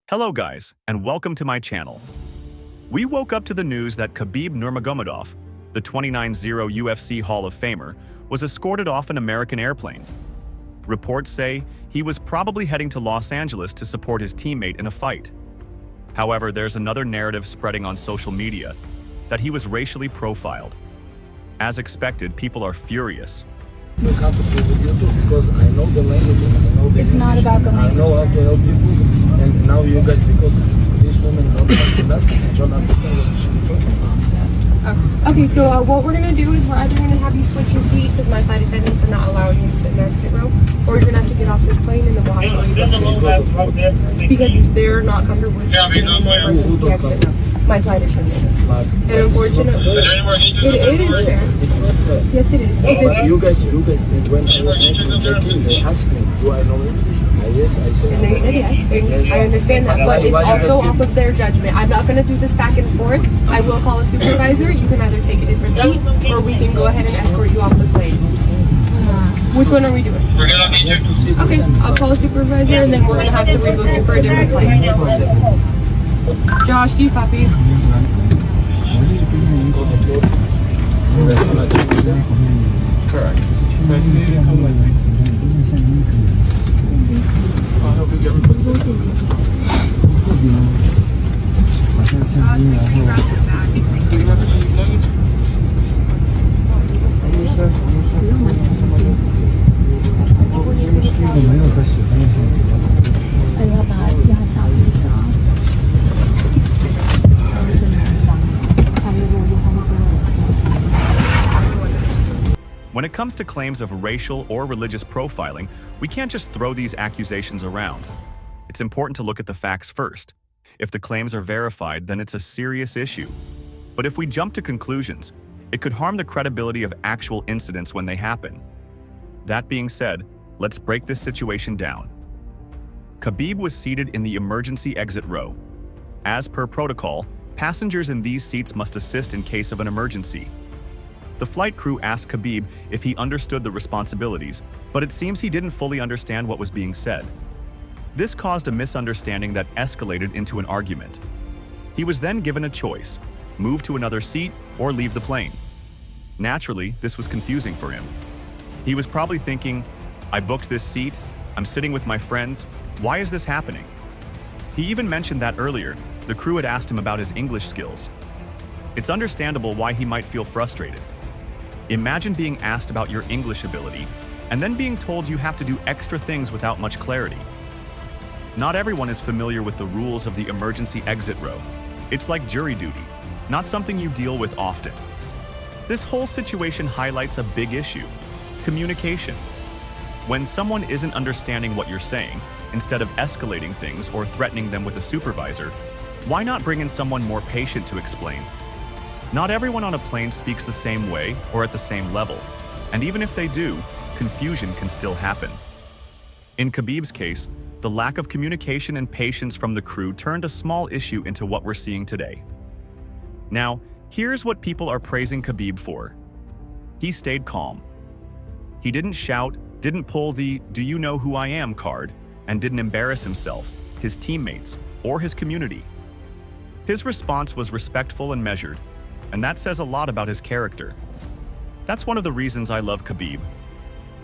Hello guys, and welcome to my channel. We woke up to the news that Khabib Nurmagomedov, the 29-0 UFC Hall of Famer, was escorted off an American airplane. Reports say he was probably heading to Los Angeles to support his teammate in a fight. However, there's another narrative spreading on social media that he was racially profiled. As expected, people are furious. Feel comfortable with YouTube because I know the language and I know the It's not about the language. I know how to help people, and now you guys, because this woman don't understand, don't understand what she's talking about. Okay, so what we're gonna do is we're either gonna have you switch your seat because my flight attendants are not allowing you to sit in the exit row, or you're gonna have to get off this plane and then we'll have to because they're not comfortable with sitting in the emergency exit row. My flight attendants. And unfortunately, it is fair. It's not fair. Yes, it is. You guys, when I was talking, they asked me, do I know English? Yes, I said. And they said yes. I understand that, but it's also off of their judgment. I'm not going to do this back and forth. I will call a supervisor. You can either take a different seat, or we can go ahead and escort you off the plane. Which one are we doing? Okay, I'll call a supervisor, and then we're going to have to rebook you for a different flight. Josh, do you copy? Correct. When it comes to claims of racial or religious profiling, we can't just throw these accusations around. It's important to look at the facts first. If the claims are verified, then it's a serious issue. But if we jump to conclusions, it could harm the credibility of actual incidents when they happen. That being said, let's break this situation down. Khabib was seated in the emergency exit row. As per protocol, passengers in these seats must assist in case of an emergency. The flight crew asked Khabib if he understood the responsibilities, but it seems he didn't fully understand what was being said. This caused a misunderstanding that escalated into an argument. He was then given a choice: move to another seat or leave the plane. Naturally, this was confusing for him. He was probably thinking, I booked this seat, I'm sitting with my friends, why is this happening? He even mentioned that earlier, the crew had asked him about his English skills. It's understandable why he might feel frustrated. Imagine being asked about your English ability and then being told you have to do extra things without much clarity. Not everyone is familiar with the rules of the emergency exit row. It's like jury duty, not something you deal with often. This whole situation highlights a big issue: communication. When someone isn't understanding what you're saying, instead of escalating things or threatening them with a supervisor, why not bring in someone more patient to explain? Not everyone on a plane speaks the same way or at the same level, and even if they do, confusion can still happen. In Khabib's case, the lack of communication and patience from the crew turned a small issue into what we're seeing today. Now, here's what people are praising Khabib for. He stayed calm. He didn't shout, didn't pull the "do you know who I am" card, and didn't embarrass himself, his teammates, or his community. His response was respectful and measured, and that says a lot about his character. That's one of the reasons I love Khabib.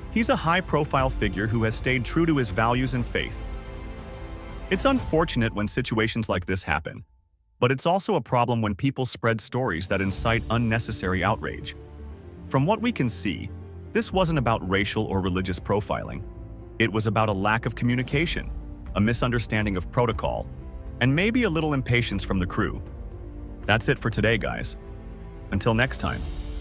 He's a high-profile figure who has stayed true to his values and faith. It's unfortunate when situations like this happen, but it's also a problem when people spread stories that incite unnecessary outrage. From what we can see, this wasn't about racial or religious profiling. It was about a lack of communication, a misunderstanding of protocol, and maybe a little impatience from the crew. That's it for today, guys. Until next time.